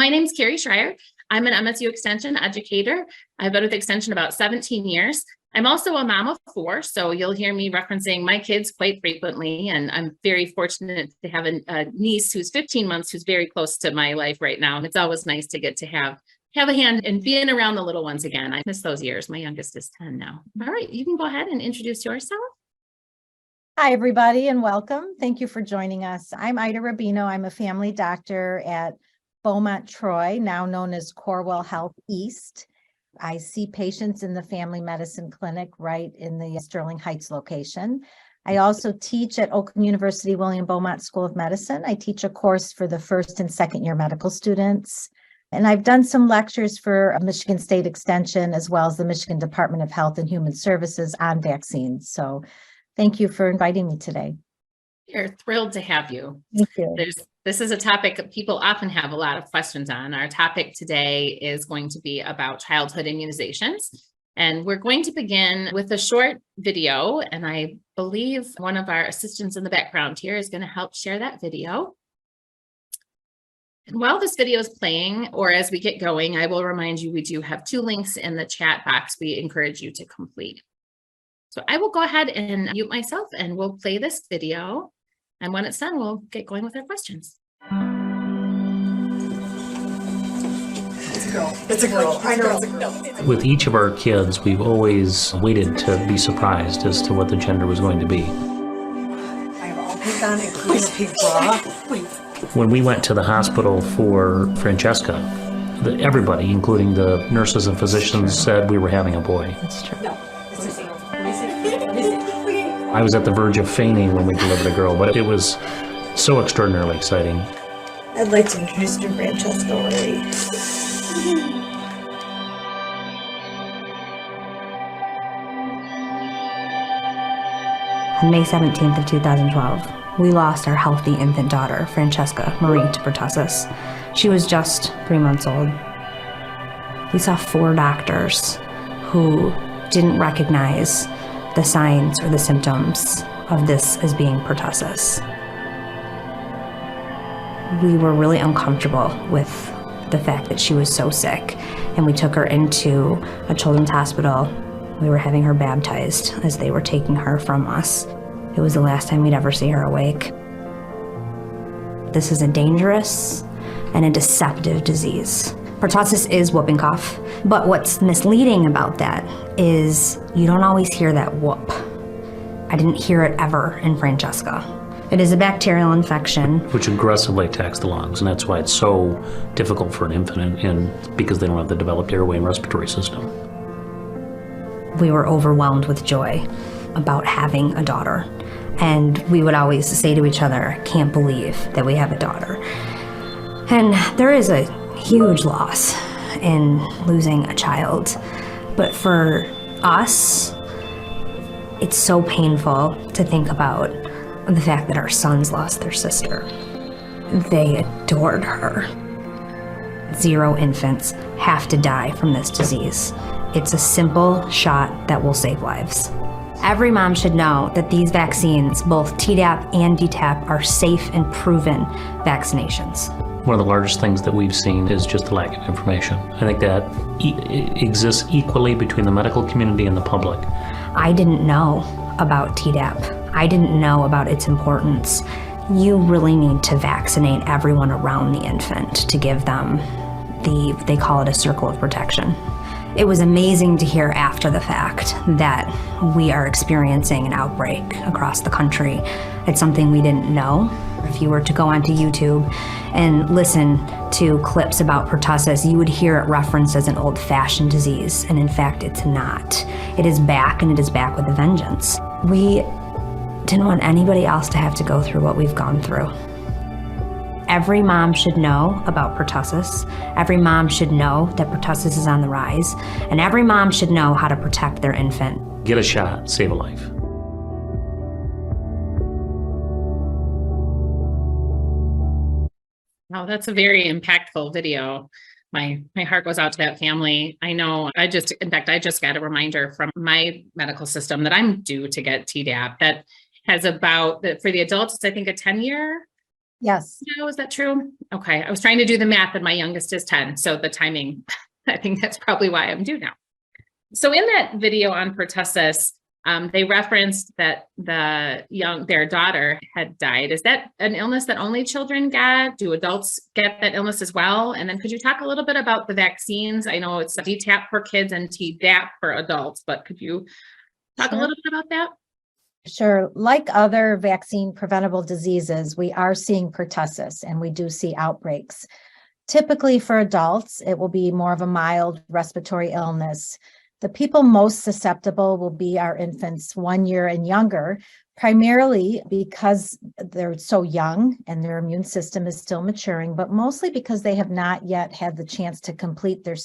my name's Carrie Schreier. I'm an MSU Extension educator. I've been with Extension about 17 years. I'm also a mom of 4, so you'll hear me referencing my kids quite frequently, and I'm very fortunate to have a niece who's 15 months who's very close to my life right now. And it's always nice to get to have a hand in being around the little ones again. I miss those years. My youngest is 10 now. All right, you can go ahead and introduce yourself. Hi, everybody, and welcome. Thank you for joining us. I'm Ida Rubino. I'm a family doctor at Beaumont Troy, now known as Corewell Health East. I see patients in the family medicine clinic right in the Sterling Heights location. I also teach at Oakland University William Beaumont School of Medicine. I teach a course for the first and second year medical students. And I've done some lectures for Michigan State Extension as well as the Michigan Department of Health and Human Services on vaccines. So thank you for inviting me today. We're thrilled to have you. Thank you. This is a topic that people often have a lot of questions on. Our topic today is going to be about childhood immunizations. And we're going to begin with a short video. And I believe one of our assistants in the background here is going to help share that video. And while this video is playing, or as we get going, I will remind you, we do have 2 links in the chat box we encourage you to complete. So I will go ahead and mute myself and we'll play this video. And when it's done, we'll get going with our questions. It's a girl. It's a girl. I know it's a girl. With each of our kids, we've always waited to be surprised as to what the gender was going to be. I have all pink on, including a pink bra. When we went to the hospital for Francesca, everybody, including the nurses and physicians, said we were having a boy. That's true. No. I was at the verge of fainting when we delivered a girl, but it was so extraordinarily exciting. I'd like to introduce you to Francesca already. On May 17th of 2012, we lost our healthy infant daughter, Francesca Marie, to pertussis. She was just 3 months old. We saw 4 doctors who didn't recognize the signs or the symptoms of this as being pertussis. We were really uncomfortable with the fact that she was so sick, and we took her into a children's hospital. We were having her baptized as they were taking her from us. It was the last time we'd ever see her awake. This is a dangerous and a deceptive disease. Pertussis is whooping cough, but what's misleading about that is you don't always hear that whoop. I didn't hear it ever in Francesca. It is a bacterial infection Which aggressively attacks the lungs, and that's why it's so difficult for an infant, and because they don't have the developed airway and respiratory system. We were overwhelmed with joy about having a daughter. And we would always say to each other, I can't believe that we have a daughter. And there is a huge loss in losing a child. But for us, it's so painful to think about the fact that our sons lost their sister. They adored her. 0 infants have to die from this disease. It's a simple shot that will save lives. Every mom should know that these vaccines, both Tdap and DTaP, are safe and proven vaccinations. One of the largest things that we've seen is just the lack of information. I think that exists equally between the medical community and the public. I didn't know about Tdap. I didn't know about its importance. You really need to vaccinate everyone around the infant to give them they call it a circle of protection. It was amazing to hear after the fact that we are experiencing an outbreak across the country. It's something we didn't know. If you were to go onto YouTube and listen to clips about pertussis, you would hear it referenced as an old-fashioned disease, and in fact, it's not. It is back, and it is back with a vengeance. We didn't want anybody else to have to go through what we've gone through. Every mom should know about pertussis. Every mom should know that pertussis is on the rise, and every mom should know how to protect their infant. Get a shot, save a life. Wow, that's a very impactful video. My heart goes out to that family. I know I just got a reminder from my medical system that I'm due to get Tdap that has for the adults, it's I think a 10-year Yes. now. Is that true? Okay. I was trying to do the math and my youngest is 10. So the timing, I think that's probably why I'm due now. So in that video on pertussis, they referenced that their daughter had died. Is that an illness that only children get? Do adults get that illness as well? And then could you talk a little bit about the vaccines? I know it's DTaP for kids and Tdap for adults, but could you talk a little bit about that? Sure. Like other vaccine preventable diseases, we are seeing pertussis and we do see outbreaks. Typically for adults, it will be more of a mild respiratory illness. The people most susceptible will be our infants 1 year and younger, primarily because they're so young and their immune system is still maturing, but mostly because they have not yet had the chance to complete their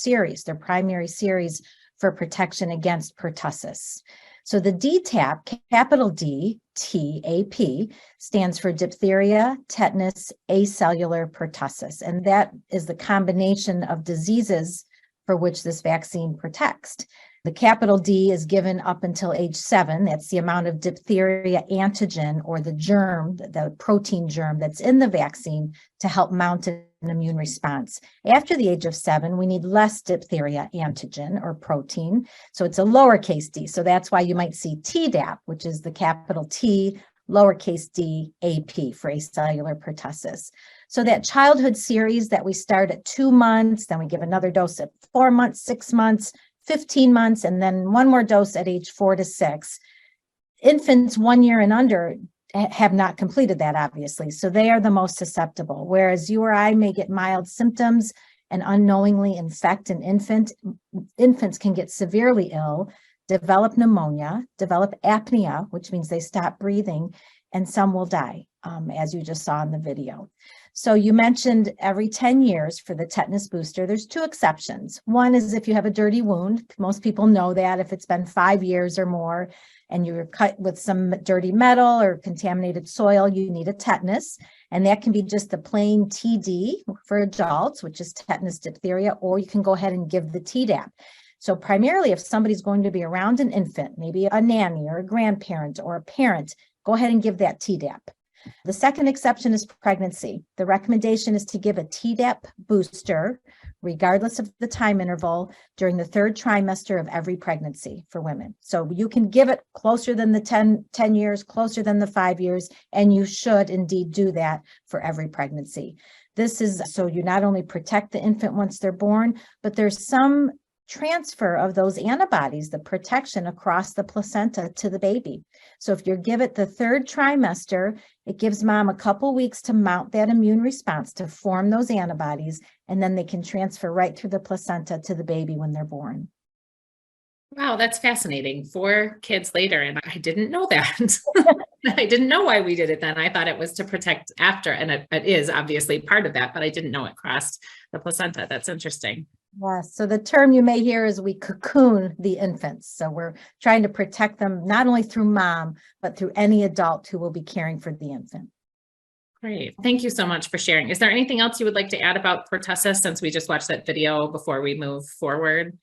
primary series for protection against pertussis. So the DTaP, capital D, T-A-P, stands for diphtheria, tetanus, acellular pertussis. And that is the combination of diseases for which this vaccine protects. The capital D is given up until age 7. That's the amount of diphtheria antigen, or the germ, the protein germ that's in the vaccine, to help mount an immune response. After the age of 7, we need less diphtheria antigen or protein. So it's a lowercase d. So that's why you might see Tdap, which is the capital T, lowercase d, AP for acellular pertussis. So that childhood series that we start at 2 months, then we give another dose at 4 months, 6 months, 15 months, and then one more dose at age 4 to 6. Infants 1 year and under have not completed that, obviously. So they are the most susceptible, whereas you or I may get mild symptoms and unknowingly infect an infant. Infants can get severely ill, develop pneumonia, develop apnea, which means they stop breathing, and some will die, as you just saw in the video. So you mentioned every 10 years for the tetanus booster. There's 2 exceptions. One is if you have a dirty wound. Most people know that if it's been 5 years or more and you're cut with some dirty metal or contaminated soil, you need a tetanus. And that can be just the plain TD for adults, which is tetanus diphtheria, or you can go ahead and give the Tdap. So primarily if somebody's going to be around an infant, maybe a nanny or a grandparent or a parent, go ahead and give that Tdap. The second exception is pregnancy. The recommendation is to give a Tdap booster, regardless of the time interval, during the 3rd trimester of every pregnancy for women. So you can give it closer than the 10 years, closer than the 5 years, and you should indeed do that for every pregnancy. This is so you not only protect the infant once they're born, but there's some transfer of those antibodies, the protection across the placenta to the baby. So if you give it the 3rd trimester, it gives mom a couple weeks to mount that immune response, to form those antibodies, and then they can transfer right through the placenta to the baby when they're born. Wow, that's fascinating. 4 kids later, and I didn't know that. I didn't know why we did it then. I thought it was to protect after, and it is obviously part of that, but I didn't know it crossed the placenta. That's interesting. Yes. So the term you may hear is we cocoon the infants. So we're trying to protect them not only through mom, but through any adult who will be caring for the infant. Great. Thank you so much for sharing. Is there anything else you would like to add about pertussis, since we just watched that video, before we move forward?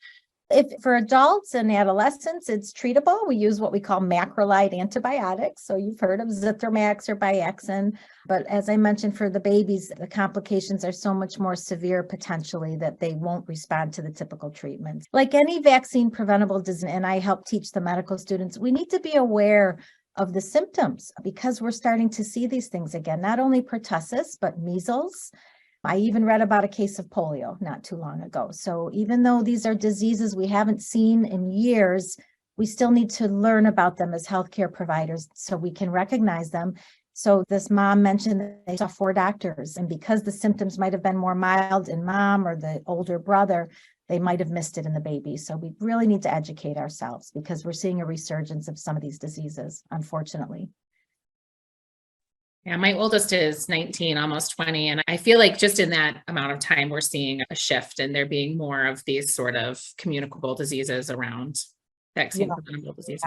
If for adults and adolescents, it's treatable. We use what we call macrolide antibiotics. So you've heard of Zithromax or Biaxin, but as I mentioned, for the babies, the complications are so much more severe potentially that they won't respond to the typical treatments. Like any vaccine preventable disease, and I help teach the medical students, we need to be aware of the symptoms because we're starting to see these things again, not only pertussis, but measles. I even read about a case of polio not too long ago. So even though these are diseases we haven't seen in years, we still need to learn about them as healthcare providers so we can recognize them. So this mom mentioned that they saw 4 doctors, and because the symptoms might have been more mild in mom or the older brother, they might have missed it in the baby. So we really need to educate ourselves because we're seeing a resurgence of some of these diseases, unfortunately. Yeah, my oldest is 19, almost 20. And I feel like just in that amount of time, we're seeing a shift and there being more of these sort of communicable diseases around vaccine preventable diseases.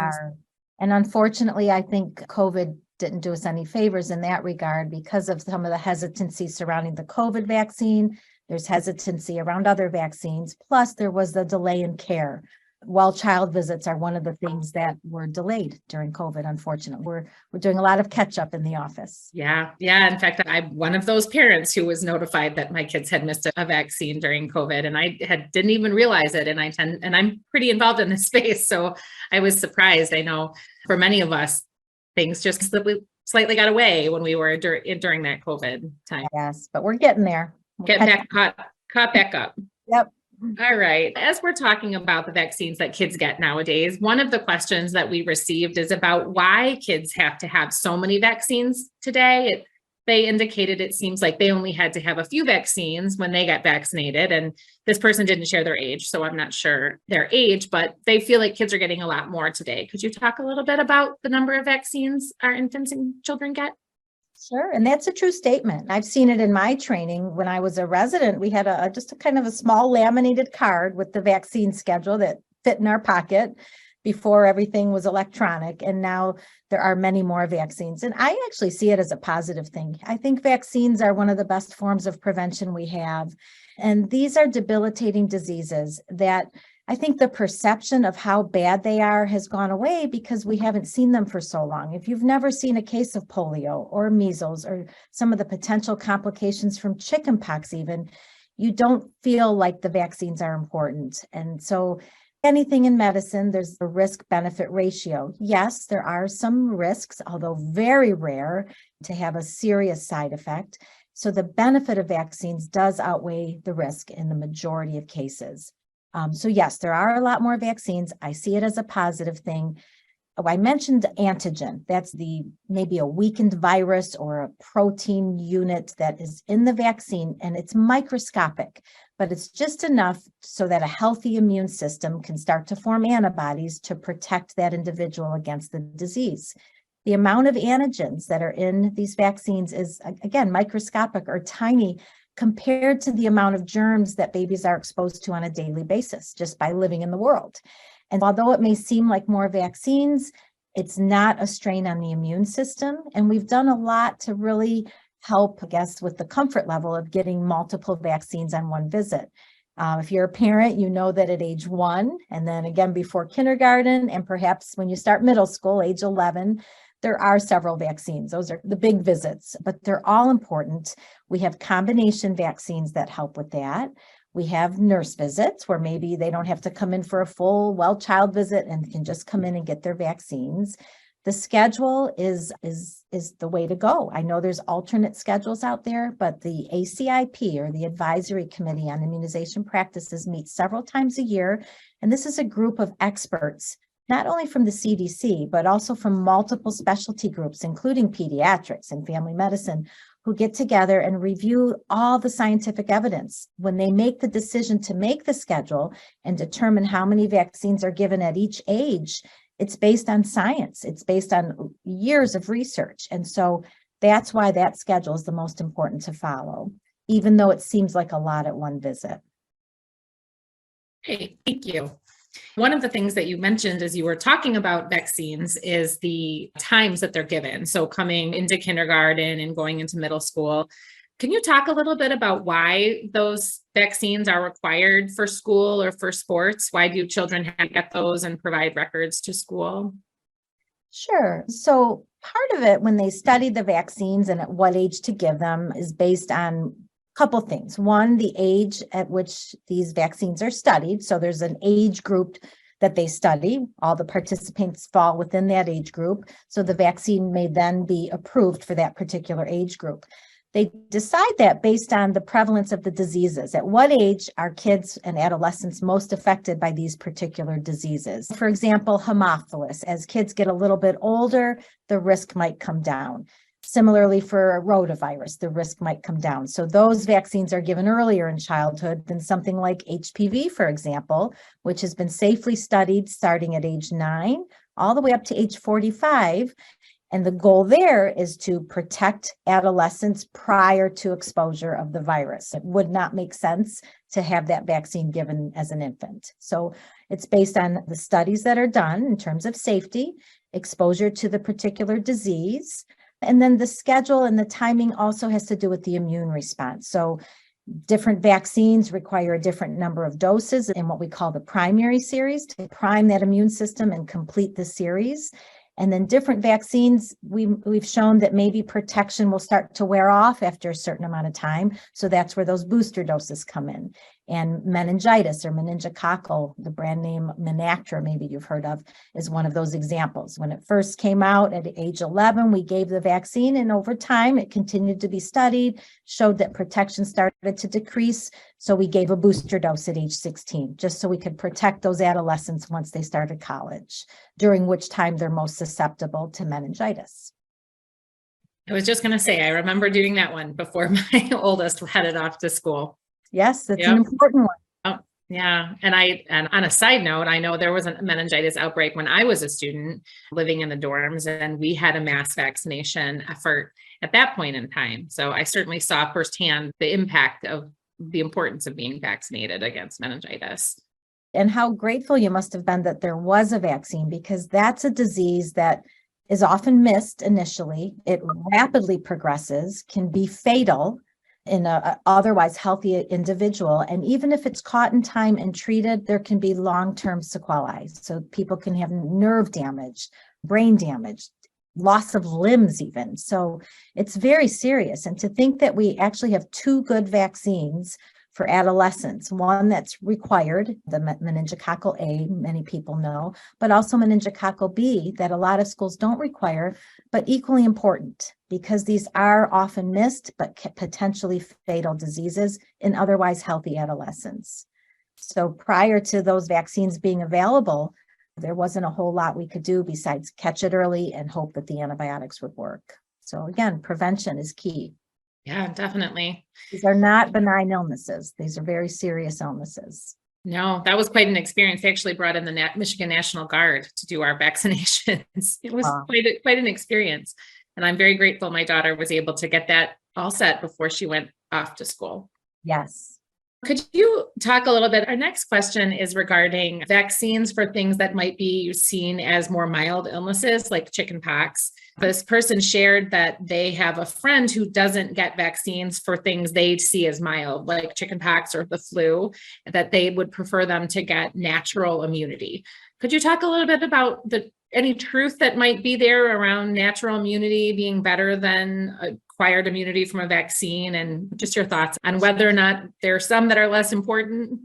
And unfortunately, I think COVID didn't do us any favors in that regard because of some of the hesitancy surrounding the COVID vaccine. There's hesitancy around other vaccines. Plus, there was the delay in care Well, child visits are one of the things that were delayed during COVID, unfortunately. We're doing a lot of catch up in the office. Yeah. Yeah. In fact, I'm one of those parents who was notified that my kids had missed a vaccine during COVID, and I didn't even realize it. And I'm pretty involved in this space. So I was surprised. I know for many of us, things just slightly got away when we were during that COVID time. Yes, but we're getting there. Get back caught back up. Yep. All right. As we're talking about the vaccines that kids get nowadays, one of the questions that we received is about why kids have to have so many vaccines today. They indicated it seems like they only had to have a few vaccines when they got vaccinated. And this person didn't share their age, so I'm not sure their age, but they feel like kids are getting a lot more today. Could you talk a little bit about the number of vaccines our infants and children get? Sure. And that's a true statement. I've seen it in my training. When I was a resident, we had just a kind of a small laminated card with the vaccine schedule that fit in our pocket before everything was electronic. And now there are many more vaccines. And I actually see it as a positive thing. I think vaccines are one of the best forms of prevention we have. And these are debilitating diseases that I think the perception of how bad they are has gone away because we haven't seen them for so long. If you've never seen a case of polio or measles or some of the potential complications from chickenpox even, you don't feel like the vaccines are important. And so anything in medicine, there's a risk-benefit ratio. Yes, there are some risks, although very rare, to have a serious side effect. So the benefit of vaccines does outweigh the risk in the majority of cases. So yes, there are a lot more vaccines. I see it as a positive thing. I mentioned antigen. That's maybe a weakened virus or a protein unit that is in the vaccine, and it's microscopic, but it's just enough so that a healthy immune system can start to form antibodies to protect that individual against the disease. The amount of antigens that are in these vaccines is, again, microscopic or tiny compared to the amount of germs that babies are exposed to on a daily basis just by living in the world. And although it may seem like more vaccines, it's not a strain on the immune system. And we've done a lot to really help, I guess, with the comfort level of getting multiple vaccines on one visit. If you're a parent, you know that at age 1, and then again before kindergarten, and perhaps when you start middle school, age 11, there are several vaccines. Those are the big visits, but they're all important. We have combination vaccines that help with that. We have nurse visits where maybe they don't have to come in for a full well child visit and can just come in and get their vaccines. The schedule is the way to go. I know there's alternate schedules out there, but the ACIP, or the Advisory Committee on Immunization Practices, meets several times a year. And this is a group of experts, not only from the CDC, but also from multiple specialty groups, including pediatrics and family medicine, who get together and review all the scientific evidence. When they make the decision to make the schedule and determine how many vaccines are given at each age, it's based on science. It's based on years of research. And so that's why that schedule is the most important to follow, even though it seems like a lot at one visit. Okay, thank you. One of the things that you mentioned as you were talking about vaccines is the times that they're given. So coming into kindergarten and going into middle school. Can you talk a little bit about why those vaccines are required for school or for sports? Why do children have to get those and provide records to school? Sure. So part of it, when they study the vaccines and at what age to give them, is based on couple things. One, the age at which these vaccines are studied. So there's an age group that they study. All the participants fall within that age group. So the vaccine may then be approved for that particular age group. They decide that based on the prevalence of the diseases. At what age are kids and adolescents most affected by these particular diseases? For example, Haemophilus. As kids get a little bit older, the risk might come down. Similarly, for rotavirus, the risk might come down. So those vaccines are given earlier in childhood than something like HPV, for example, which has been safely studied starting at age 9 all the way up to age 45. And the goal there is to protect adolescents prior to exposure of the virus. It would not make sense to have that vaccine given as an infant. So it's based on the studies that are done in terms of safety, exposure to the particular disease. And then the schedule and the timing also has to do with the immune response. So Different vaccines require a different number of doses in what we call the primary series to prime that immune system and complete the series. And then different vaccines, we've shown that maybe protection will start to wear off after a certain amount of time. So that's where those booster doses come in. And meningitis or meningococcal, the brand name Menactra, maybe you've heard of, is one of those examples. When it first came out at age 11, we gave the vaccine, and over time it continued to be studied, showed that protection started to decrease. So we gave a booster dose at age 16, just so we could protect those adolescents once they started college, during which time they're most susceptible to meningitis. I was just going to say, I remember doing that one before my oldest headed off to school. Yes, that's an important one. Oh, yeah. And on a side note, I know there was a meningitis outbreak when I was a student living in the dorms, and we had a mass vaccination effort at that point in time. So I certainly saw firsthand the impact of the importance of being vaccinated against meningitis. And how grateful you must have been that there was a vaccine, because that's a disease that is often missed initially. It rapidly progresses, can be fatal in a otherwise healthy individual. And even if it's caught in time and treated, there can be long-term sequelae. So people can have nerve damage, brain damage, loss of limbs even. So it's very serious. And to think that we actually have two good vaccines for adolescents, one that's required, the meningococcal A, many people know, but also meningococcal B that a lot of schools don't require, but equally important, because these are often missed, but potentially fatal diseases in otherwise healthy adolescents. So prior to those vaccines being available, there wasn't a whole lot we could do besides catch it early and hope that the antibiotics would work. So again, prevention is key. Yeah, definitely. These are not benign illnesses. These are very serious illnesses. No, that was quite an experience. They actually brought in the Michigan National Guard to do our vaccinations. It was quite an experience. And I'm very grateful my daughter was able to get that all set before she went off to school. Yes. Could you talk a little bit? Our next question is regarding vaccines for things that might be seen as more mild illnesses like chickenpox. This person shared that they have a friend who doesn't get vaccines for things they see as mild, like chickenpox or the flu, that they would prefer them to get natural immunity. Could you talk a little bit about any truth that might be there around natural immunity being better than acquired immunity from a vaccine, and just your thoughts on whether or not there are some that are less important?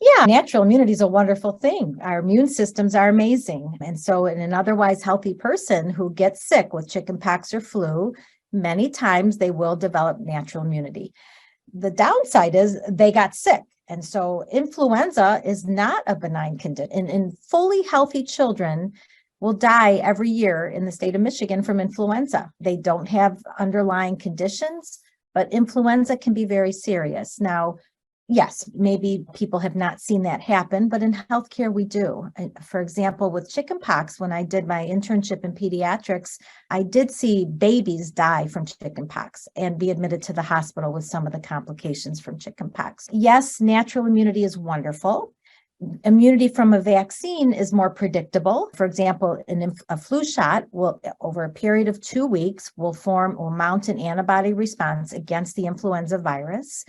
Yeah, natural immunity is a wonderful thing. Our immune systems are amazing. And so in an otherwise healthy person who gets sick with chickenpox or flu, many times they will develop natural immunity. The downside is they got sick. And so influenza is not a benign condition. In fully healthy children will die every year in the state of Michigan from influenza. They don't have underlying conditions, but influenza can be very serious. Now, yes, maybe people have not seen that happen, but in healthcare we do. For example, with chickenpox, when I did my internship in pediatrics, I did see babies die from chickenpox and be admitted to the hospital with some of the complications from chickenpox. Yes, natural immunity is wonderful. Immunity from a vaccine is more predictable. For example, a flu shot will, over a period of 2 weeks, will mount an antibody response against the influenza virus.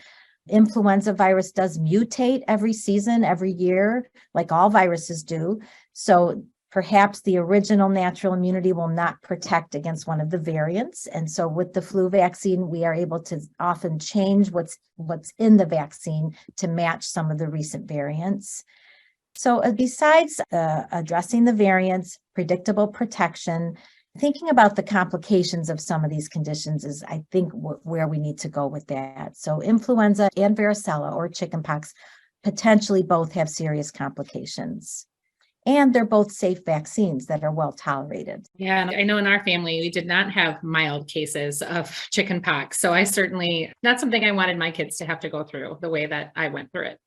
Influenza virus does mutate every season, every year, like all viruses do. So perhaps the original natural immunity will not protect against one of the variants. And so with the flu vaccine, we are able to often change what's in the vaccine to match some of the recent variants. So besides addressing the variants, predictable protection, thinking about the complications of some of these conditions is, I think, where we need to go with that. So influenza and varicella or chickenpox potentially both have serious complications. And they're both safe vaccines that are well tolerated. Yeah, and I know in our family, we did not have mild cases of chickenpox. So I certainly, not something I wanted my kids to have to go through the way that I went through it.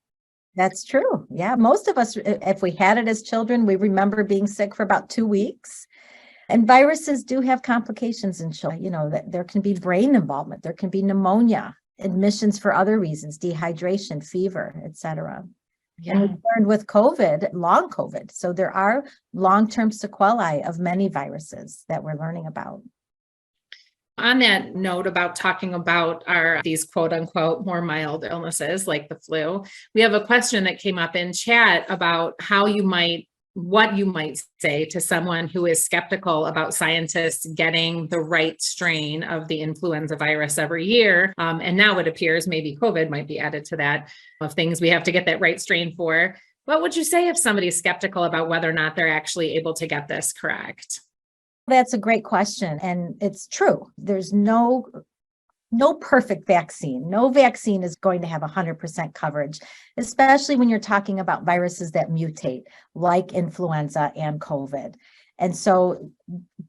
That's true. Yeah, most of us, if we had it as children, we remember being sick for about 2 weeks. And viruses do have complications in children. You know, that there can be brain involvement, there can be pneumonia, admissions for other reasons, dehydration, fever, etc. Yeah. And we learned with COVID, long COVID. So there are long-term sequelae of many viruses that we're learning about. on that note about talking about these quote unquote more mild illnesses like the flu, we have a question that came up in chat about what you might say to someone who is skeptical about scientists getting the right strain of the influenza virus every year. And now it appears maybe COVID might be added to that of things we have to get that right strain for. What would you say if somebody's skeptical about whether or not they're actually able to get this correct? That's a great question. And it's true. There's no perfect vaccine. No vaccine is going to have 100% coverage, especially when you're talking about viruses that mutate, like influenza and COVID. And so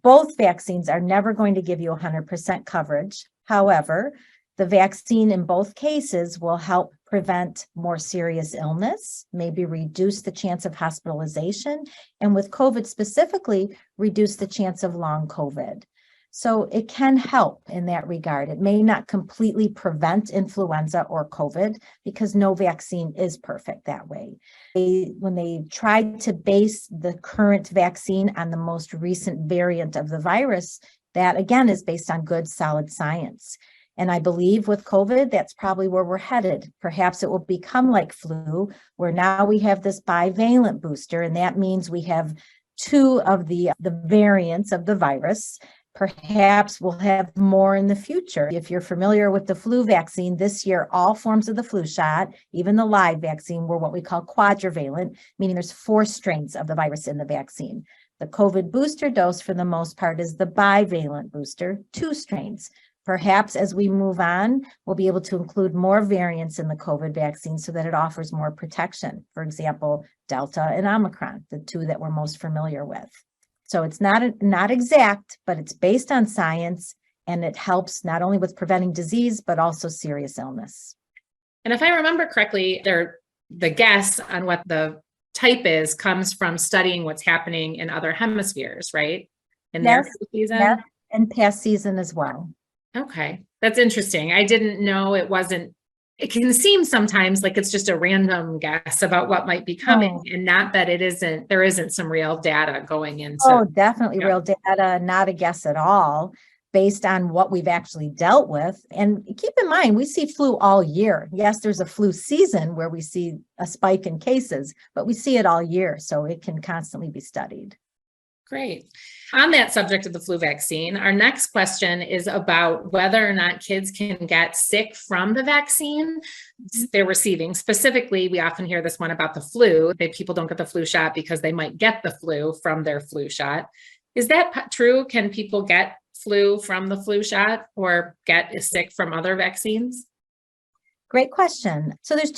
both vaccines are never going to give you 100% coverage. However, the vaccine in both cases will help prevent more serious illness, maybe reduce the chance of hospitalization, and with COVID specifically, reduce the chance of long COVID. So it can help in that regard. It may not completely prevent influenza or COVID because no vaccine is perfect that way. When they tried to base the current vaccine on the most recent variant of the virus, that again is based on good, solid science. And I believe with COVID, that's probably where we're headed. Perhaps it will become like flu, where now we have this bivalent booster, and that means we have two of the variants of the virus. Perhaps we'll have more in the future. If you're familiar with the flu vaccine, this year, all forms of the flu shot, even the live vaccine, were what we call quadrivalent, meaning there's 4 strains of the virus in the vaccine. The COVID booster dose, for the most part, is the bivalent booster, 2 strains. Perhaps as we move on, we'll be able to include more variants in the COVID vaccine so that it offers more protection. For example, Delta and Omicron, the 2 that we're most familiar with. So it's not exact, but it's based on science, and it helps not only with preventing disease, but also serious illness. And if I remember correctly, the guess on what the type is comes from studying what's happening in other hemispheres, right? In their season? Yes, and past season as well. Okay, that's interesting. I didn't know it can seem sometimes like it's just a random guess about what might be coming, and not that there isn't some real data going into. Oh, definitely real data, not a guess at all, based on what we've actually dealt with. And keep in mind, we see flu all year. Yes, there's a flu season where we see a spike in cases, but we see it all year, so it can constantly be studied. Great. On that subject of the flu vaccine, our next question is about whether or not kids can get sick from the vaccine they're receiving. Specifically, we often hear this one about the flu, that people don't get the flu shot because they might get the flu from their flu shot. Is that true? Can people get flu from the flu shot or get sick from other vaccines? Great question. So there's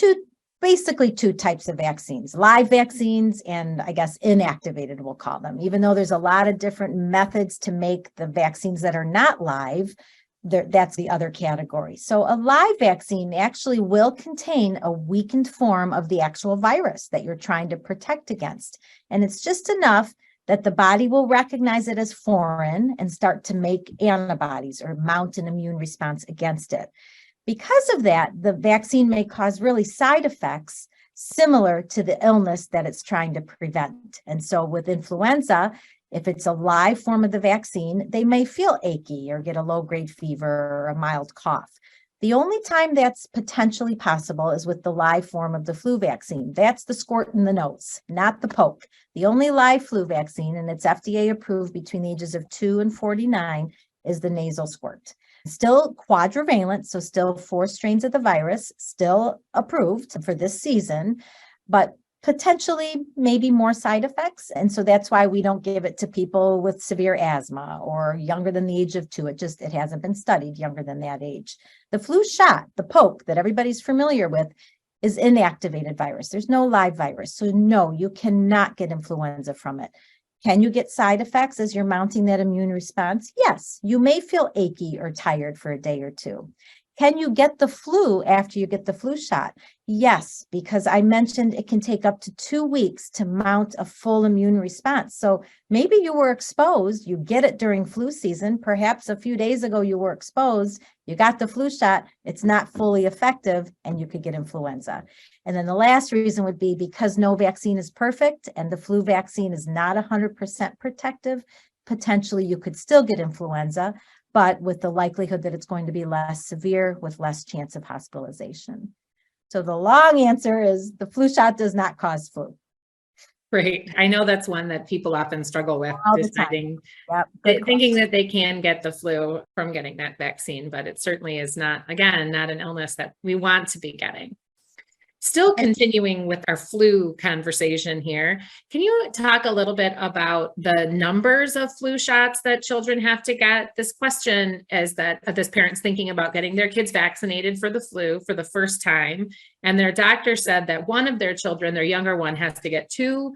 basically two types of vaccines, live vaccines and I guess inactivated, we'll call them. Even though there's a lot of different methods to make the vaccines that are not live, that's the other category. So a live vaccine actually will contain a weakened form of the actual virus that you're trying to protect against. And it's just enough that the body will recognize it as foreign and start to make antibodies or mount an immune response against it. Because of that, the vaccine may cause really side effects similar to the illness that it's trying to prevent. And so with influenza, if it's a live form of the vaccine, they may feel achy or get a low-grade fever or a mild cough. The only time that's potentially possible is with the live form of the flu vaccine. That's the squirt in the nose, not the poke. The only live flu vaccine, and it's FDA approved between the ages of 2 and 49, is the nasal squirt. Still quadrivalent, so still 4 strains of the virus, still approved for this season, but potentially maybe more side effects. And so that's why we don't give it to people with severe asthma or younger than the age of 2. It hasn't been studied younger than that age. The flu shot, the poke that everybody's familiar with, is inactivated virus. There's no live virus. So no, you cannot get influenza from it. Can you get side effects as you're mounting that immune response? Yes, you may feel achy or tired for a day or 2. Can you get the flu after you get the flu shot? Yes, because I mentioned it can take up to 2 weeks to mount a full immune response. So maybe you were exposed, you get it during flu season, perhaps a few days ago you were exposed, you got the flu shot, it's not fully effective, and you could get influenza. And then the last reason would be because no vaccine is perfect and the flu vaccine is not 100% protective, potentially you could still get influenza, but with the likelihood that it's going to be less severe with less chance of hospitalization. So the long answer is the flu shot does not cause flu. Great. I know that's one that people often struggle with, All the time. deciding, Yep, good thinking question. that they can get the flu from getting that vaccine, but it certainly is not, again, not an illness that we want to be getting. Still continuing with our flu conversation here, can you talk a little bit about the numbers of flu shots that children have to get? This question is that this parent's thinking about getting their kids vaccinated for the flu for the first time, and their doctor said that one of their children, their younger one, has to get 2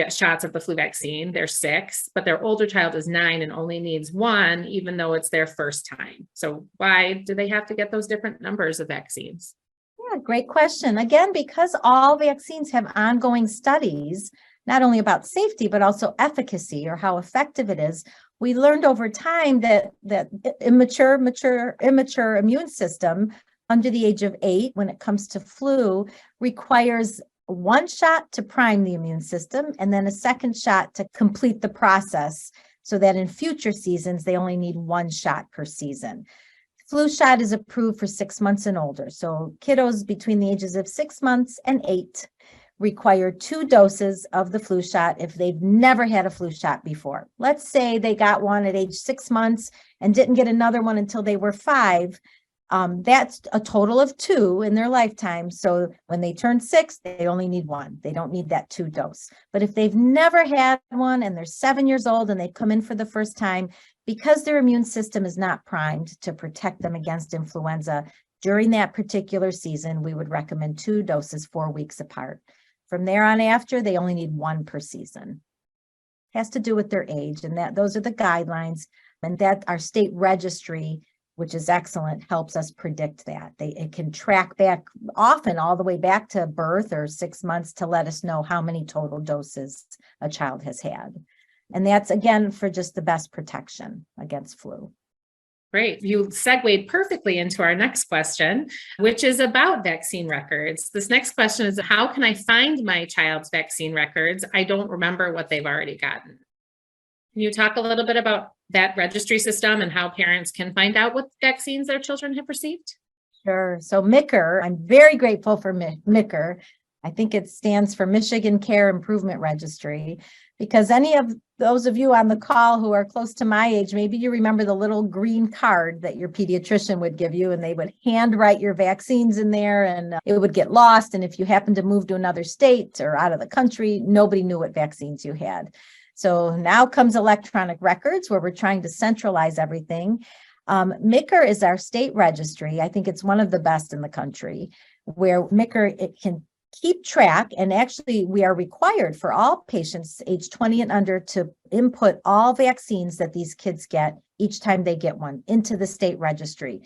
shots of the flu vaccine. They're 6, but their older child is 9 and only needs 1, even though it's their first time. So why do they have to get those different numbers of vaccines? Yeah, great question. Again, because all vaccines have ongoing studies, not only about safety, but also efficacy or how effective it is. We learned over time that immature immune system under the age of 8, when it comes to flu, requires 1 shot to prime the immune system and then a second shot to complete the process, so that in future seasons, they only need 1 shot per season. Flu shot is approved for 6 months and older. So kiddos between the ages of 6 months and 8 require 2 doses of the flu shot if they've never had a flu shot before. Let's say they got one at age 6 months and didn't get another one until they were 5. That's a total of 2 in their lifetime. So when they turn 6, they only need 1. They don't need that 2 dose. But if they've never had one and they're 7 years old and they come in for the first time, because their immune system is not primed to protect them against influenza during that particular season, we would recommend 2 doses 4 weeks apart. From there on after, they only need 1 per season. It has to do with their age, and those are the guidelines, and that our state registry, which is excellent, helps us predict that. It can track back often all the way back to birth or 6 months to let us know how many total doses a child has had. And that's, again, for just the best protection against flu. Great. You segued perfectly into our next question, which is about vaccine records. This next question is, how can I find my child's vaccine records? I don't remember what they've already gotten. Can you talk a little bit about that registry system and how parents can find out what vaccines their children have received? Sure. So MICR, I'm very grateful for MICR. I think it stands for Michigan Care Improvement Registry, because any of those of you on the call who are close to my age, maybe you remember the little green card that your pediatrician would give you, and they would handwrite your vaccines in there, and it would get lost. And if you happened to move to another state or out of the country, nobody knew what vaccines you had. So now comes electronic records, where we're trying to centralize everything. MICR is our state registry. I think it's one of the best in the country, where MICR, it can keep track, and actually we are required for all patients age 20 and under to input all vaccines that these kids get each time they get one into the state registry.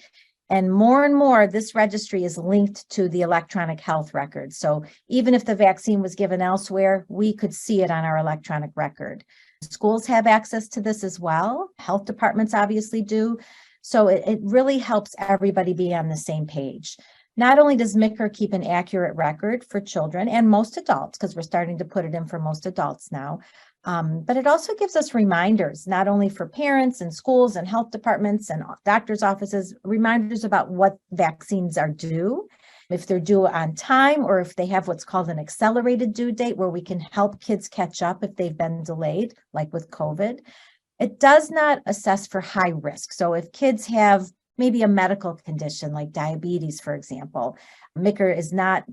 And more, this registry is linked to the electronic health record. So even if the vaccine was given elsewhere, we could see it on our electronic record. Schools have access to this as well. Health departments obviously do. So it really helps everybody be on the same page. Not only does MICR keep an accurate record for children and most adults, because we're starting to put it in for most adults now, but it also gives us reminders, not only for parents and schools and health departments and doctors' offices, reminders about what vaccines are due, if they're due on time, or if they have what's called an accelerated due date, where we can help kids catch up if they've been delayed, like with COVID. It does not assess for high risk. So if kids have maybe a medical condition like diabetes, for example, MICR is not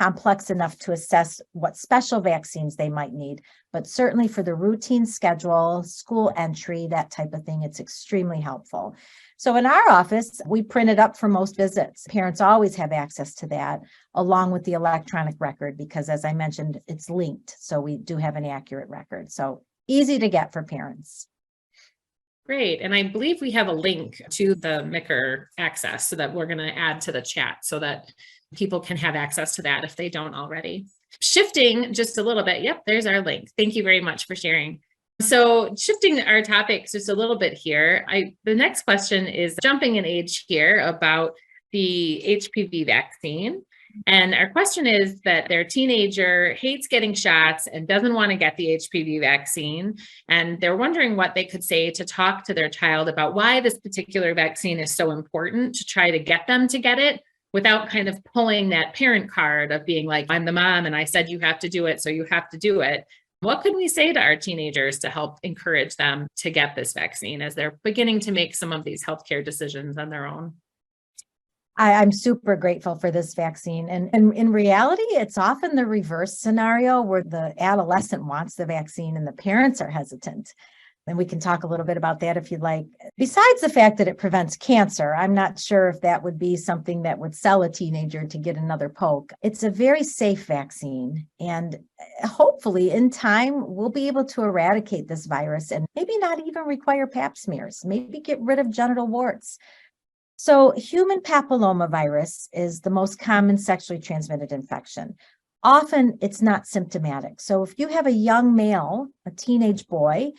complex enough to assess what special vaccines they might need, but certainly for the routine schedule, school entry, that type of thing, it's extremely helpful. So in our office, we print it up for most visits. Parents always have access to that, along with the electronic record, because as I mentioned, it's linked. So we do have an accurate record. So easy to get for parents. Great. And I believe we have a link to the MICR access, so that we're going to add to the chat so that people can have access to that if they don't already. Shifting just a little bit. Yep, there's our link. Thank you very much for sharing. So shifting our topics just a little bit here, the next question is jumping in age here about the HPV vaccine. And our question is that their teenager hates getting shots and doesn't want to get the HPV vaccine. And they're wondering what they could say to talk to their child about why this particular vaccine is so important to try to get them to get it without kind of pulling that parent card of being like, I'm the mom and I said you have to do it, so you have to do it. What could we say to our teenagers to help encourage them to get this vaccine as they're beginning to make some of these healthcare decisions on their own? I'm super grateful for this vaccine. And in reality, it's often the reverse scenario where the adolescent wants the vaccine and the parents are hesitant. And we can talk a little bit about that if you'd like. Besides the fact that it prevents cancer, I'm not sure if that would be something that would sell a teenager to get another poke. It's a very safe vaccine. And hopefully in time, we'll be able to eradicate this virus and maybe not even require pap smears, maybe get rid of genital warts. So human papillomavirus is the most common sexually transmitted infection. Often it's not symptomatic. So if you have a young male, a teenage boy,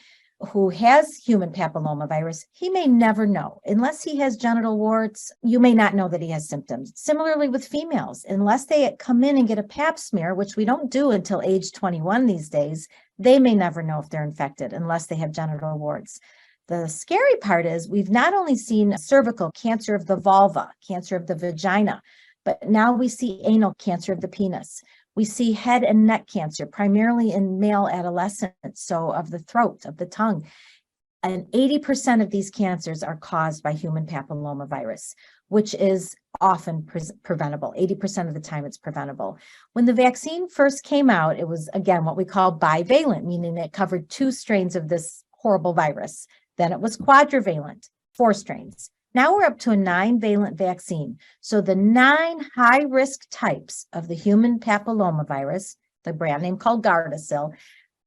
who has human papillomavirus, he may never know. Unless he has genital warts, you may not know that he has symptoms. Similarly with females, unless they come in and get a pap smear, which we don't do until age 21 these days, they may never know if they're infected unless they have genital warts. The scary part is we've not only seen cervical cancer of the vulva, cancer of the vagina, but now we see anal cancer of the penis. We see head and neck cancer, primarily in male adolescents, so of the throat, of the tongue. And 80% of these cancers are caused by human papillomavirus, which is often preventable. 80% of the time it's preventable. When the vaccine first came out, it was, again, what we call bivalent, meaning it covered 2 strains of this horrible virus. Then it was quadrivalent, 4 strains. Now we're up to a 9-valent vaccine. So the 9 high-risk types of the human papillomavirus, the brand name called Gardasil,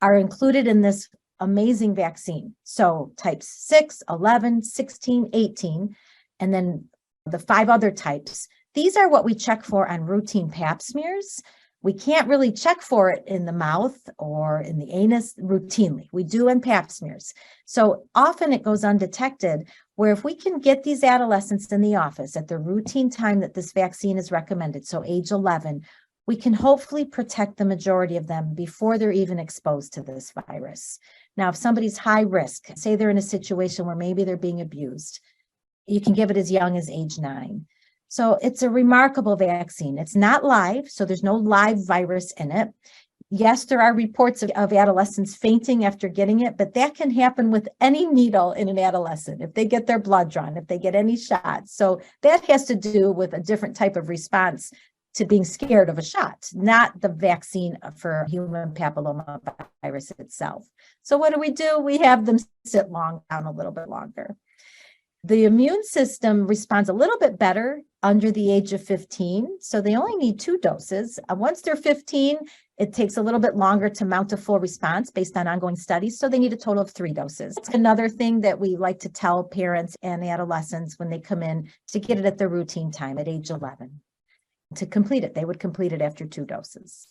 are included in this amazing vaccine. So types 6, 11, 16, 18, and then the 5 other types. These are what we check for on routine pap smears. We can't really check for it in the mouth or in the anus routinely. We do in pap smears. So often it goes undetected, where if we can get these adolescents in the office at the routine time that this vaccine is recommended, so age 11, we can hopefully protect the majority of them before they're even exposed to this virus. Now, if somebody's high risk, say they're in a situation where maybe they're being abused, you can give it as young as age 9. So it's a remarkable vaccine. It's not live, so there's no live virus in it. Yes, there are reports of adolescents fainting after getting it, but that can happen with any needle in an adolescent, if they get their blood drawn, if they get any shots. So that has to do with a different type of response to being scared of a shot, not the vaccine for human papillomavirus itself. So what do? We have them sit down a little bit longer. The immune system responds a little bit better under the age of 15. So they only need 2 doses. Once they're 15, it takes a little bit longer to mount a full response based on ongoing studies. So they need a total of 3 doses. It's another thing that we like to tell parents and adolescents when they come in to get it at their routine time at age 11. To complete it, they would complete it after 2 doses.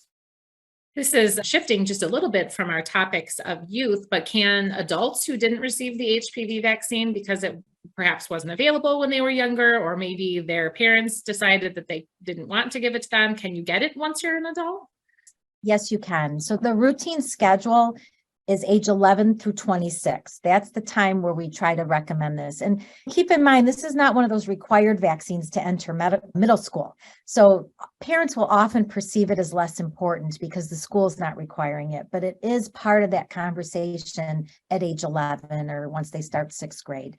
This is shifting just a little bit from our topics of youth, but can adults who didn't receive the HPV vaccine because it perhaps wasn't available when they were younger, or maybe their parents decided that they didn't want to give it to them, can you get it once you're an adult? Yes, you can. So the routine schedule is age 11 through 26. That's the time where we try to recommend this. And keep in mind, this is not one of those required vaccines to enter middle school. So parents will often perceive it as less important because the school is not requiring it, but it is part of that conversation at age 11 or once they start 6th grade.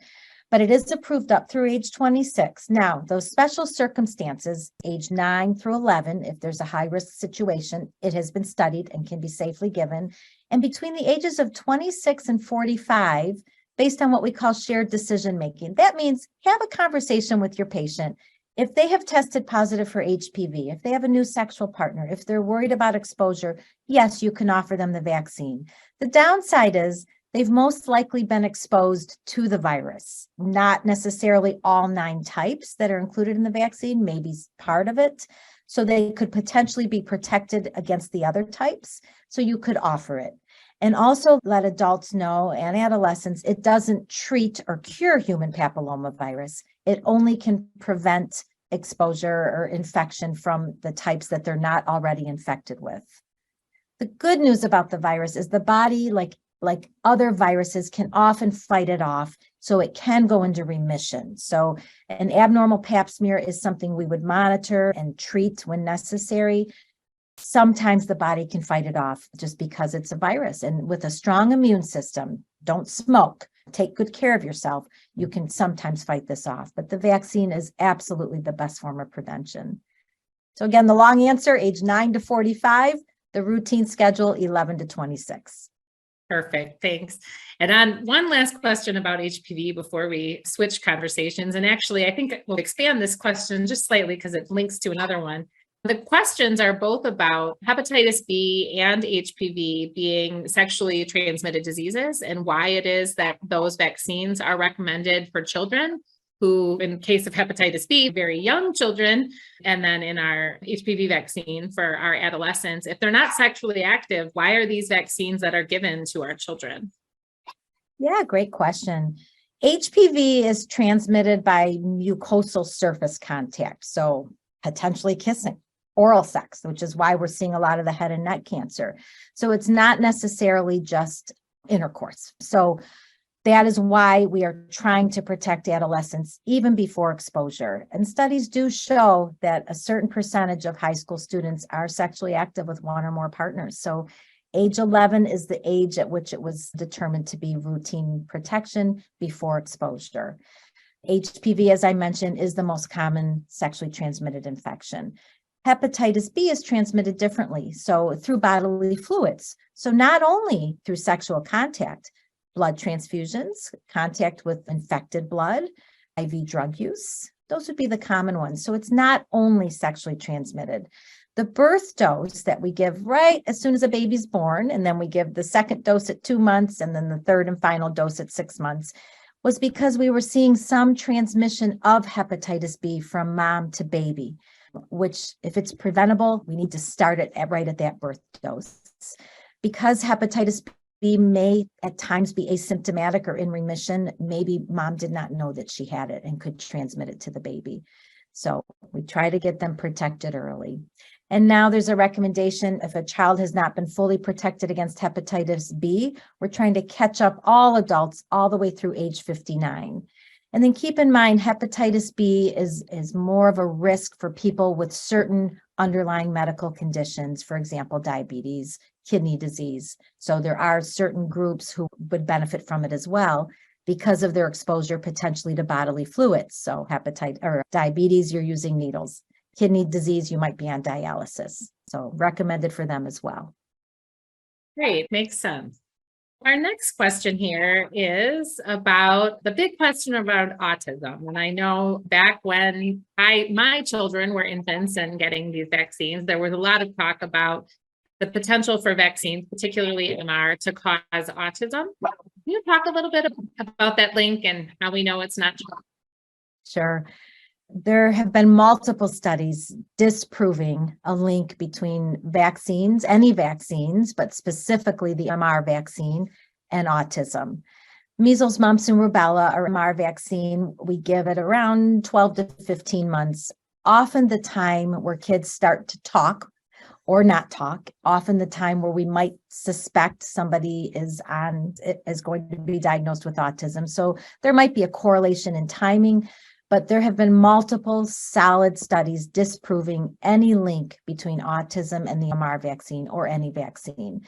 But it is approved up through age 26. Now, those special circumstances, age 9 through 11, if there's a high-risk situation, it has been studied and can be safely given. And between the ages of 26 and 45, based on what we call shared decision-making, that means have a conversation with your patient. If they have tested positive for HPV, if they have a new sexual partner, if they're worried about exposure, yes, you can offer them the vaccine. The downside is they've most likely been exposed to the virus, not necessarily all 9 types that are included in the vaccine, maybe part of it. So they could potentially be protected against the other types. So you could offer it. And also let adults know and adolescents, it doesn't treat or cure human papillomavirus. It only can prevent exposure or infection from the types that they're not already infected with. The good news about the virus is the body, like other viruses, can often fight it off, so it can go into remission. So an abnormal pap smear is something we would monitor and treat when necessary. Sometimes the body can fight it off just because it's a virus. And with a strong immune system, don't smoke, take good care of yourself, you can sometimes fight this off. But the vaccine is absolutely the best form of prevention. So again, the long answer, age 9 to 45, the routine schedule 11 to 26. Perfect. Thanks. And on one last question about HPV before we switch conversations. And actually, I think we'll expand this question just slightly because it links to another one. The questions are both about hepatitis B and HPV being sexually transmitted diseases and why it is that those vaccines are recommended for children who, in case of hepatitis B, very young children, and then in our HPV vaccine for our adolescents, if they're not sexually active, why are these vaccines that are given to our children? Yeah, great question. HPV is transmitted by mucosal surface contact, so potentially kissing, oral sex, which is why we're seeing a lot of the head and neck cancer. So it's not necessarily just intercourse. So that is why we are trying to protect adolescents even before exposure. And studies do show that a certain percentage of high school students are sexually active with one or more partners. So age 11 is the age at which it was determined to be routine protection before exposure. HPV, as I mentioned, is the most common sexually transmitted infection. Hepatitis B is transmitted differently, so through bodily fluids. So not only through sexual contact, blood transfusions, contact with infected blood, IV drug use, those would be the common ones. So it's not only sexually transmitted. The birth dose that we give right as soon as a baby's born, and then we give the second dose at 2 months, and then the third and final dose at 6 months, was because we were seeing some transmission of hepatitis B from mom to baby, which if it's preventable, we need to start it right at that birth dose. Because hepatitis B may at times be asymptomatic or in remission, maybe mom did not know that she had it and could transmit it to the baby. So we try to get them protected early. And now there's a recommendation, if a child has not been fully protected against hepatitis B, we're trying to catch up all adults all the way through age 59. And then keep in mind, hepatitis B is more of a risk for people with certain underlying medical conditions, for example, diabetes, kidney disease. So there are certain groups who would benefit from it as well because of their exposure potentially to bodily fluids. So hepatitis or diabetes, you're using needles. Kidney disease, you might be on dialysis. So recommended for them as well. Great, makes sense. Our next question here is about the big question about autism. And I know back when my children were infants and getting these vaccines, there was a lot of talk about the potential for vaccines, particularly MR, to cause autism. Can you talk a little bit about that link and how we know it's not true? Sure. There have been multiple studies disproving a link between vaccines, any vaccines, but specifically the MR vaccine and autism. Measles, mumps, and rubella, or MR vaccine, we give it around 12 to 15 months, often the time where kids start to talk or not talk, often the time where we might suspect somebody is going to be diagnosed with autism. So there might be a correlation in timing, but there have been multiple solid studies disproving any link between autism and the MR vaccine or any vaccine.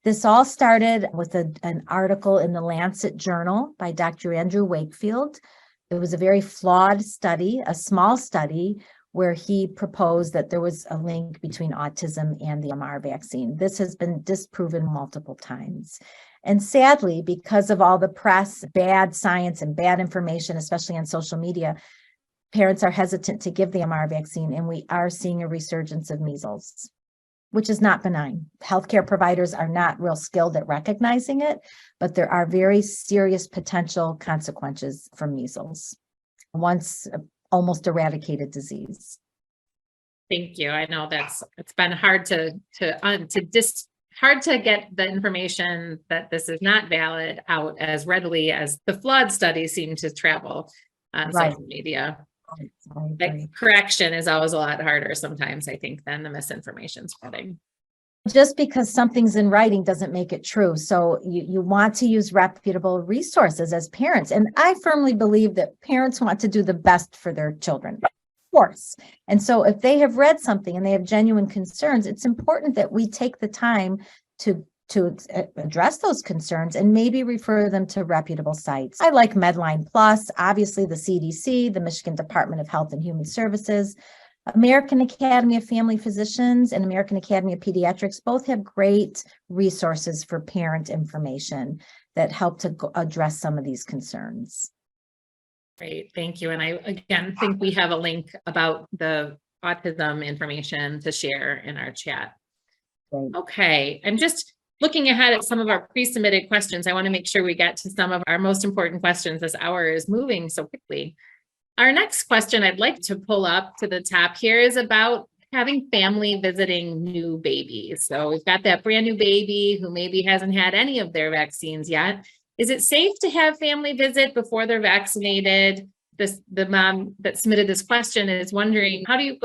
This all started with an article in the Lancet Journal by Dr. Andrew Wakefield. It was a very flawed study, a small study, where he proposed that there was a link between autism and the MR vaccine. This has been disproven multiple times. And sadly, because of all the press, bad science and bad information, especially on social media, parents are hesitant to give the MR vaccine, and we are seeing a resurgence of measles, which is not benign. Healthcare providers are not real skilled at recognizing it, but there are very serious potential consequences from measles, once almost eradicated disease. Thank you. I know it's been hard to get the information that this is not valid out as readily as the flawed studies seem to travel on social media. I That agree. correction is always a lot harder sometimes, I think, than the misinformation spreading. Just because something's in writing doesn't make it true. So you want to use reputable resources as parents. And I firmly believe that parents want to do the best for their children, of course. And so if they have read something and they have genuine concerns, it's important that we take the time to address those concerns and maybe refer them to reputable sites. I like Medline Plus, obviously the CDC, the Michigan Department of Health and Human Services, American Academy of Family Physicians and American Academy of Pediatrics both have great resources for parent information that help to address some of these concerns. Great, thank you. And I, again, think we have a link about the autism information to share in our chat. Great. Okay, I'm just looking ahead at some of our pre-submitted questions. I want to make sure we get to some of our most important questions. This hour is moving so quickly. Our next question I'd like to pull up to the top here is about having family visiting new babies. So we've got that brand new baby who maybe hasn't had any of their vaccines yet. Is it safe to have family visit before they're vaccinated? The mom that submitted this question is wondering, how do you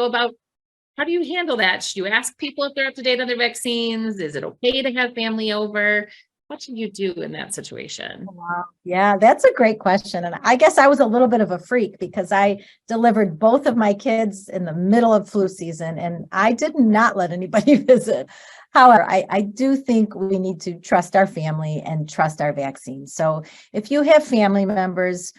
handle that? Should you ask people if they're up to date on their vaccines? Is it okay to have family over? What should you do in that situation? Wow. Yeah, that's a great question. And I guess I was a little bit of a freak because I delivered both of my kids in the middle of flu season and I did not let anybody visit. However, I do think we need to trust our family and trust our vaccines. So if you have family members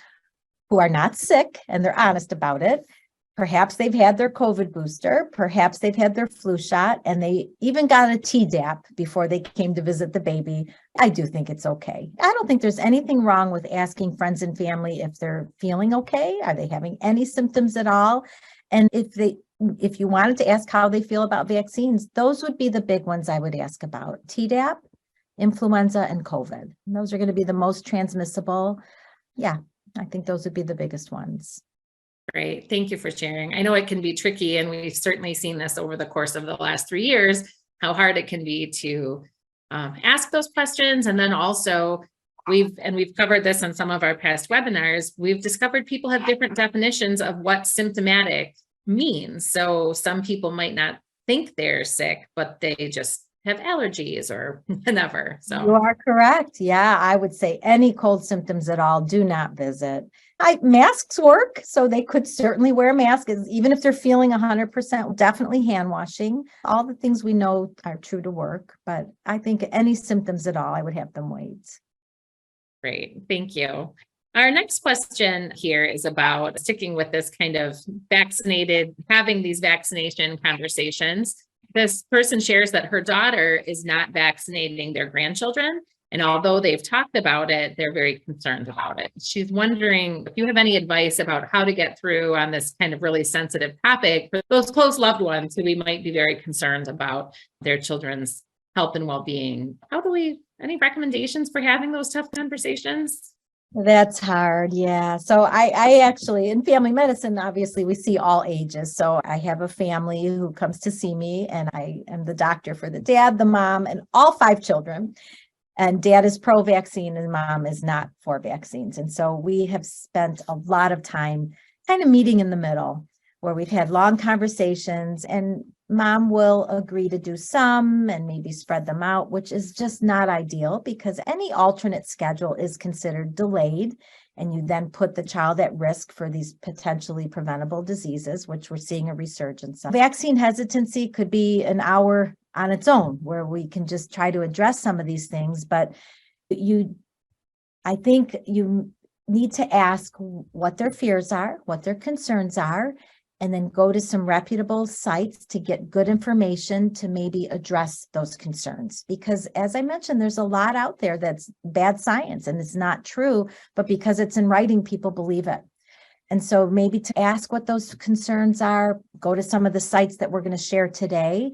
who are not sick and they're honest about it, perhaps they've had their COVID booster, perhaps they've had their flu shot, and they even got a Tdap before they came to visit the baby. I do think it's okay. I don't think there's anything wrong with asking friends and family if they're feeling okay. Are they having any symptoms at all? And if you wanted to ask how they feel about vaccines, those would be the big ones I would ask about. Tdap, influenza, and COVID. And those are going to be the most transmissible. Yeah, I think those would be the biggest ones. Great. Thank you for sharing. I know it can be tricky, and we've certainly seen this over the course of the last 3 years, how hard it can be to ask those questions. And then also we've covered this on some of our past webinars. We've discovered people have different definitions of what symptomatic means. So some people might not think they're sick, but they just have allergies or whatever. So you are correct. Yeah, I would say any cold symptoms at all, do not visit. Masks work, so they could certainly wear a mask, even if they're feeling 100%, definitely hand washing. All the things we know are true to work, but I think any symptoms at all, I would have them wait. Great, thank you. Our next question here is about sticking with this kind of having these vaccination conversations. This person shares that her daughter is not vaccinating their grandchildren. And although they've talked about it, they're very concerned about it. She's wondering if you have any advice about how to get through on this kind of really sensitive topic for those close loved ones who we might be very concerned about their children's health and well-being. Any recommendations for having those tough conversations? That's hard. Yeah. So I actually, in family medicine, obviously we see all ages. So I have a family who comes to see me and I am the doctor for the dad, the mom, and all 5 children. And dad is pro-vaccine and mom is not for vaccines. And so we have spent a lot of time kind of meeting in the middle where we've had long conversations and mom will agree to do some and maybe spread them out, which is just not ideal because any alternate schedule is considered delayed. And you then put the child at risk for these potentially preventable diseases, which we're seeing a resurgence of. Vaccine hesitancy could be an hour on its own where we can just try to address some of these things. But I think you need to ask what their fears are, what their concerns are, and then go to some reputable sites to get good information to maybe address those concerns. Because as I mentioned, there's a lot out there that's bad science and it's not true, but because it's in writing, people believe it. And so maybe to ask what those concerns are, go to some of the sites that we're going to share today,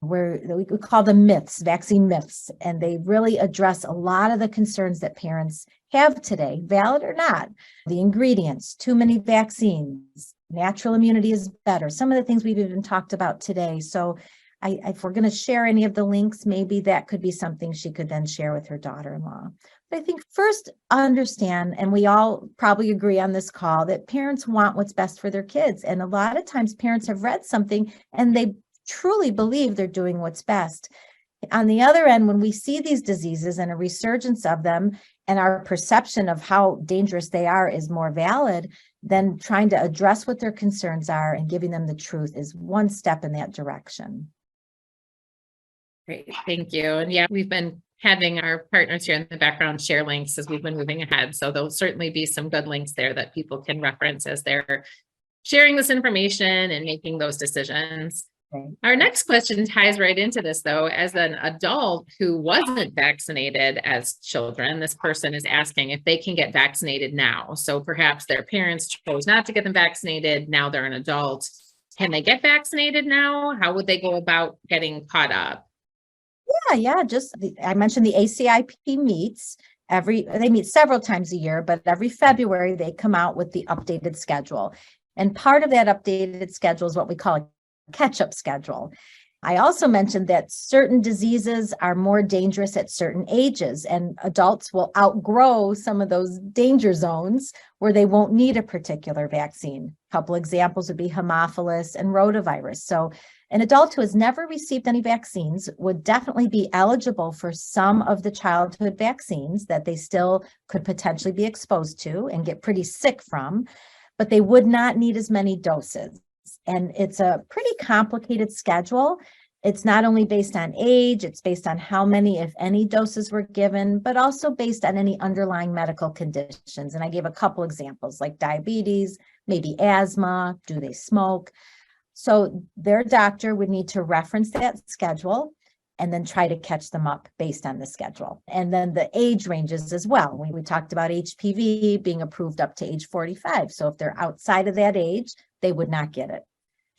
where we call them myths, vaccine myths, and they really address a lot of the concerns that parents have today, valid or not. The ingredients, too many vaccines, natural immunity is better. Some of the things we've even talked about today. So if we're going to share any of the links, maybe that could be something she could then share with her daughter-in-law. I think first understand, and we all probably agree on this call, that parents want what's best for their kids. And a lot of times parents have read something and they truly believe they're doing what's best. On the other end, when we see these diseases and a resurgence of them, and our perception of how dangerous they are is more valid, then trying to address what their concerns are and giving them the truth is one step in that direction. Great, thank you. And yeah, we've been having our partners here in the background share links as we've been moving ahead. So there'll certainly be some good links there that people can reference as they're sharing this information and making those decisions. Okay. Our next question ties right into this, though. As an adult who wasn't vaccinated as children, this person is asking if they can get vaccinated now. So perhaps their parents chose not to get them vaccinated. Now they're an adult. Can they get vaccinated now? How would they go about getting caught up? Yeah. I mentioned the ACIP meets. They meet several times a year, but every February they come out with the updated schedule. And part of that updated schedule is what we call a catch-up schedule. I also mentioned that certain diseases are more dangerous at certain ages, and adults will outgrow some of those danger zones where they won't need a particular vaccine. A couple examples would be Haemophilus and rotavirus. So an adult who has never received any vaccines would definitely be eligible for some of the childhood vaccines that they still could potentially be exposed to and get pretty sick from, but they would not need as many doses. And it's a pretty complicated schedule. It's not only based on age, it's based on how many, if any, doses were given, but also based on any underlying medical conditions. And I gave a couple examples like diabetes, maybe asthma, do they smoke? So their doctor would need to reference that schedule and then try to catch them up based on the schedule. And then the age ranges as well. We talked about HPV being approved up to age 45. So if they're outside of that age, they would not get it.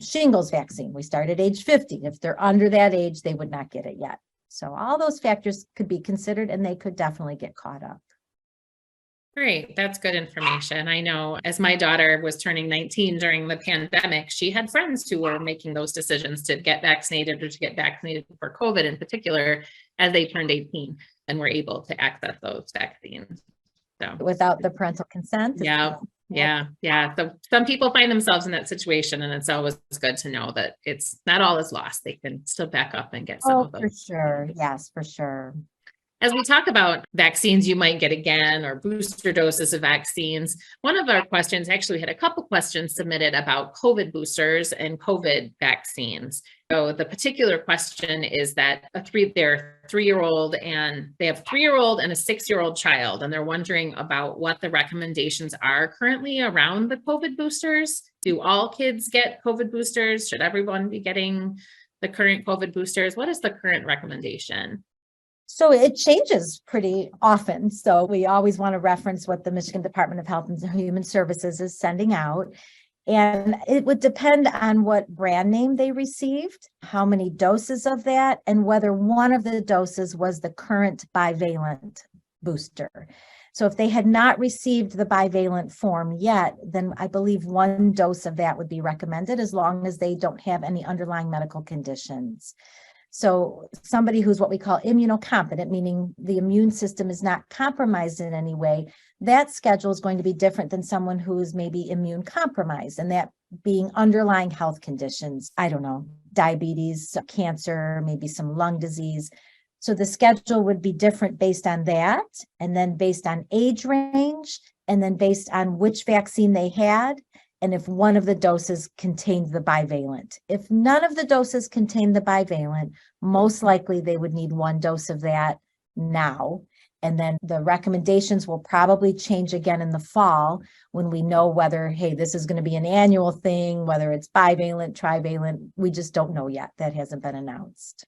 Shingles vaccine, we start at age 50. If they're under that age, they would not get it yet. So all those factors could be considered and they could definitely get caught up. Great, that's good information. I know as my daughter was turning 19 during the pandemic, she had friends who were making those decisions to get vaccinated or to get vaccinated for COVID in particular as they turned 18 and were able to access those vaccines. So Without the parental consent. Yeah. So some people find themselves in that situation, and it's always good to know that it's not all is lost. They can still back up and get some of those. For sure. Yes, for sure. As we talk about vaccines you might get again or booster doses of vaccines, one of our questions, actually we had a couple questions submitted about COVID boosters and COVID vaccines. So the particular question is that they're 3-year-old and they have a 3-year-old and a 6-year-old child, and they're wondering about what the recommendations are currently around the COVID boosters. Do all kids get COVID boosters? Should everyone be getting the current COVID boosters? What is the current recommendation? So it changes pretty often. So we always want to reference what the Michigan Department of Health and Human Services is sending out. And it would depend on what brand name they received, how many doses of that, and whether one of the doses was the current bivalent booster. So if they had not received the bivalent form yet, then I believe one dose of that would be recommended as long as they don't have any underlying medical conditions. So somebody who's what we call immunocompetent, meaning the immune system is not compromised in any way, that schedule is going to be different than someone who is maybe immune compromised, and that being underlying health conditions, I don't know, diabetes, cancer, maybe some lung disease. So the schedule would be different based on that, and then based on age range, and then based on which vaccine they had, and if one of the doses contained the bivalent. If none of the doses contained the bivalent, most likely they would need one dose of that now. And then the recommendations will probably change again in the fall when we know whether, hey, this is going to be an annual thing, whether it's bivalent, trivalent. We just don't know yet. That hasn't been announced.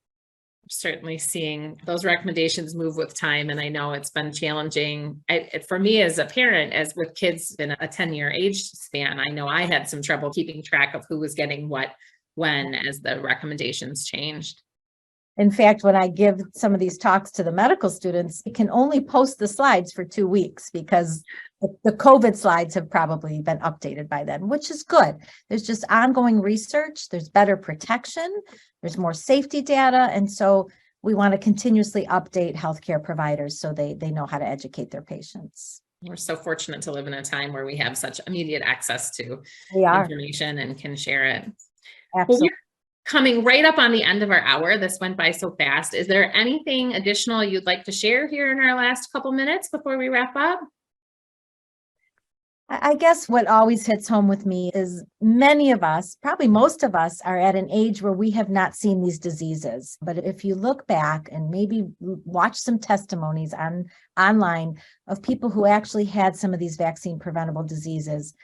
Certainly seeing those recommendations move with time. And I know it's been challenging for me as a parent, as with kids in a 10-year age span. I know I had some trouble keeping track of who was getting what, when, as the recommendations changed. In fact, when I give some of these talks to the medical students, I can only post the slides for 2 weeks because the COVID slides have probably been updated by then, which is good. There's just ongoing research. There's better protection. There's more safety data. And so we want to continuously update healthcare providers so they know how to educate their patients. We're so fortunate to live in a time where we have such immediate access to We are. information and can share it. Well, Absolutely. we're coming right up on the end of our hour. This went by so fast. Is there anything additional you'd like to share here in our last couple minutes before we wrap up? I guess what always hits home with me is many of us, probably most of us, are at an age where we have not seen these diseases. But if you look back and maybe watch some testimonies online of people who actually had some of these vaccine preventable diseases,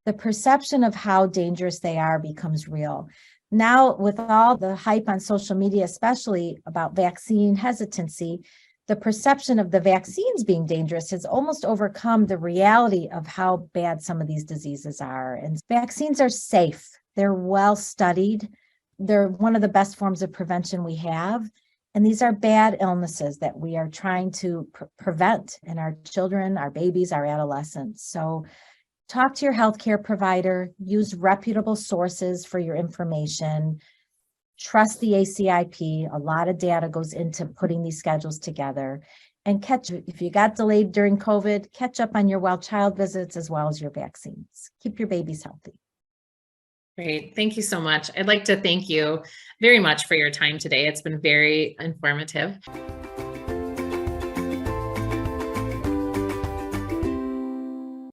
the perception of how dangerous they are becomes real. Now, with all the hype on social media, especially about vaccine hesitancy, the perception of the vaccines being dangerous has almost overcome the reality of how bad some of these diseases are. And vaccines are safe. They're well studied. They're one of the best forms of prevention we have. And these are bad illnesses that we are trying to prevent in our children, our babies, our adolescents. So talk to your healthcare provider, use reputable sources for your information. Trust the ACIP. A lot of data goes into putting these schedules together. And if you got delayed during COVID, catch up on your well child visits as well as your vaccines. Keep your babies healthy. Great. Thank you so much. I'd like to thank you very much for your time today. It's been very informative.